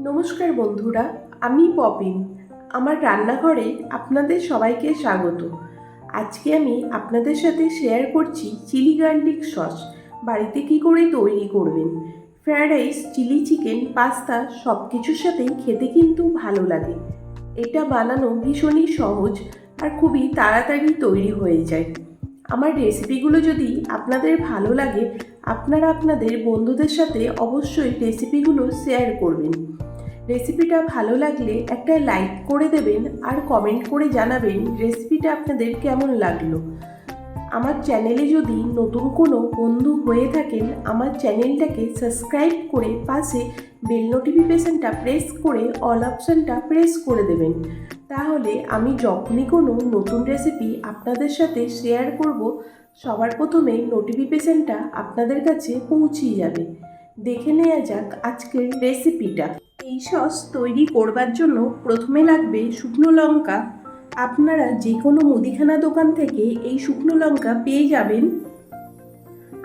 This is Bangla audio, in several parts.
নমস্কার বন্ধুরা, আমি পপিন। আমার রান্নাঘরে আপনাদের সবাইকে স্বাগত। আজকে আমি আপনাদের সাথে শেয়ার করছি চিলি গার্লিক সস বাড়িতে কি করে তৈরি করবেন। Fried rice, chilli chicken, pasta সব কিছুর সাথেই খেতে কিন্তু ভালো লাগে। এটা বানানো ভীষণই সহজ আর খুবই তাড়াতাড়ি তৈরি হয়ে যায়। আমার রেসিপিগুলো যদি আপনাদের ভালো লাগে, আপনারা আপনাদের বন্ধুদের সাথে অবশ্যই রেসিপিগুলো শেয়ার করবেন। রেসিপিটা ভালো লাগলে একটা লাইক করে দেবেন আর কমেন্ট করে জানাবেন রেসিপিটা আপনাদের কেমন লাগলো। আমার চ্যানেলে যদি নতুন কোনো বন্ধু হয়ে থাকেন, আমার চ্যানেলটাকে সাবস্ক্রাইব করে পাশে বেল নোটিফিকেশানটা প্রেস করে অল অপশানটা প্রেস করে দেবেন। তাহলে আমি যখনই কোনো নতুন রেসিপি আপনাদের সাথে শেয়ার করব, সবার প্রথমে নোটিফিকেশানটা আপনাদের কাছে পৌঁছিয়ে যাবে। দেখে নেওয়া যাক আজকের রেসিপিটা। এই সস তৈরি করবার জন্য প্রথমে লাগবে শুকনো লঙ্কা। আপনারা যে কোনো মুদিখানা দোকান থেকে এই শুকনো লঙ্কা পেয়ে যাবেন।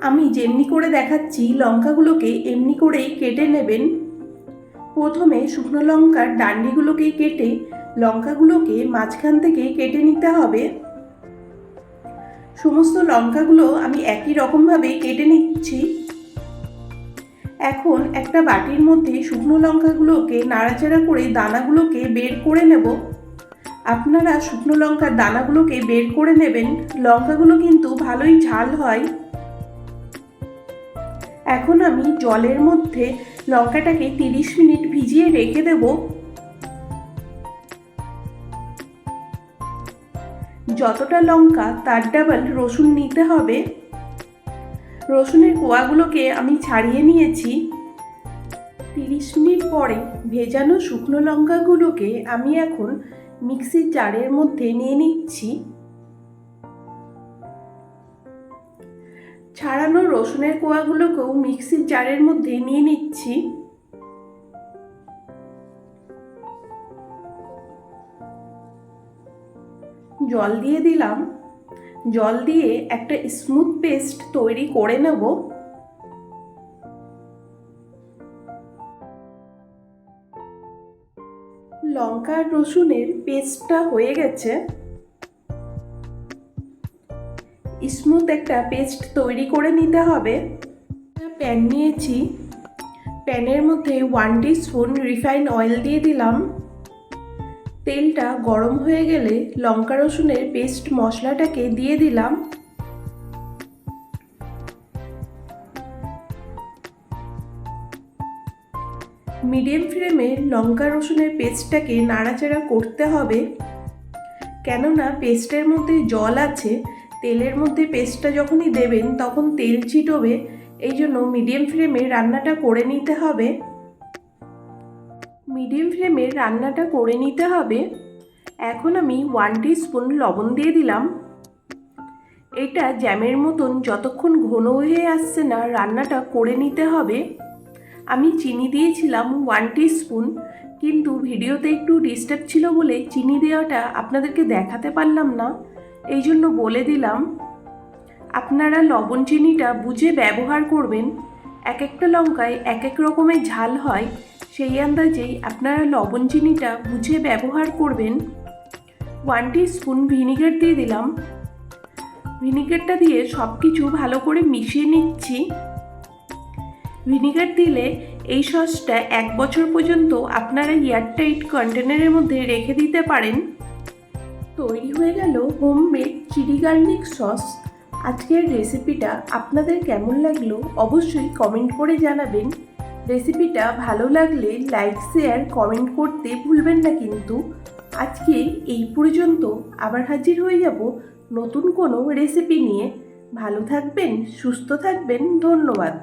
আমি যেমনি করে দেখাচ্ছি লঙ্কাগুলোকে এমনি করেই কেটে নেবেন। প্রথমে শুকনো লঙ্কার ডান্ডিগুলোকে কেটে লঙ্কাগুলোকে মাঝখান থেকে কেটে নিতে হবে। সমস্ত লঙ্কাগুলো আমি একই রকমভাবে কেটে নিচ্ছি। এখন একটা বাটির মধ্যে শুকনো লঙ্কাগুলোকে নাড়াচাড়া করে দানাগুলোকে বের করে নেব। আপনারা শুকনো লঙ্কার দানাগুলোকে বের করে নেবেন, লঙ্কাগুলো কিন্তু ভালোই ঝাল হয়। এখন আমি জলের মধ্যে লঙ্কাটাকে 30 মিনিট ভিজিয়ে রেখে দেব। যতটা লঙ্কা তার ডাবল রসুন নিতে হবে। রসুনের কোয়াগুলোকে আমি ছাড়িয়ে নিয়েছি। 30 মিনিট পরে ভেজানো শুকনো লঙ্কাগুলোকে আমি এখন মিক্সির জারের মধ্যে নিয়ে নিচ্ছি। ছাড়ানো রসুনের কোয়াগুলোকেও মিক্সির জারের মধ্যে নিয়ে নিচ্ছি। জল দিয়ে দিলাম। জল দিয়ে একটা স্মুথ পেস্ট তৈরি করে নেব। লঙ্কা আর রসুনের পেস্টটা হয়ে গেছে। স্মুথ একটা পেস্ট তৈরি করে নিতে হবে। প্যান নিয়েছি, প্যানের মধ্যে 1 টিস্পুন রিফাইন অয়েল দিয়ে দিলাম। তেলটা গরম হয়ে গেলে লঙ্কা রসুনের পেস্ট মশলাটাকে দিয়ে দিলাম। মিডিয়াম ফ্লেমে লঙ্কা রসুনের পেস্টটাকে নাড়াচাড়া করতে হবে, কেননা পেস্টের মধ্যে জল আছে। তেলের মধ্যে পেস্টটা যখনই দেবেন তখন তেল ছিটবে, এই জন্য মিডিয়াম ফ্লেমে রান্নাটা করে নিতে হবে। মিডিয়াম ফ্লেমে রান্নাটা করে নিতে হবে। এখন আমি 1 টিস্পুন লবণ দিয়ে দিলাম। এটা জ্যামের মতন যতক্ষণ ঘন হয়ে আসছে না রান্নাটা করে নিতে হবে। আমি চিনি দিয়েছিলাম 1 টিস্পুন, কিন্তু ভিডিওতে একটু ডিস্টার্ব ছিল বলে চিনি দেওয়াটা আপনাদেরকে দেখাতে পারলাম না, এই জন্য বলে দিলাম। আপনারা লবণ চিনিটা বুঝে ব্যবহার করবেন। এক একটা লঙ্কায় এক এক রকমের ঝাল হয়, সেই আন্দাজেই আপনারা লবণ চিনিটা বুঝে ব্যবহার করবেন। 1 টিস্পুন ভিনিগার দিয়ে দিলাম। ভিনিগারটা দিয়ে সব কিছু ভালো করে মিশিয়ে নিচ্ছি। ভিনিগার দিলে এই সসটা 1 বছর পর্যন্ত আপনারা এয়ারটাইট কন্টেনারের মধ্যে রেখে দিতে পারেন। তৈরি হয়ে গেল হোমমেড চিলি গার্লিক সস। আজকের রেসিপিটা আপনাদের কেমন লাগলো অবশ্যই কমেন্ট করে জানাবেন। রেসিপিটা ভালো লাগলে লাইক, শেয়ার, কমেন্ট করতে ভুলবেন না কিন্তু। আজকে এই পর্যন্ত, আবার হাজির হয়ে যাব নতুন কোনো রেসিপি নিয়ে। ভালো থাকবেন, সুস্থ থাকবেন, ধন্যবাদ।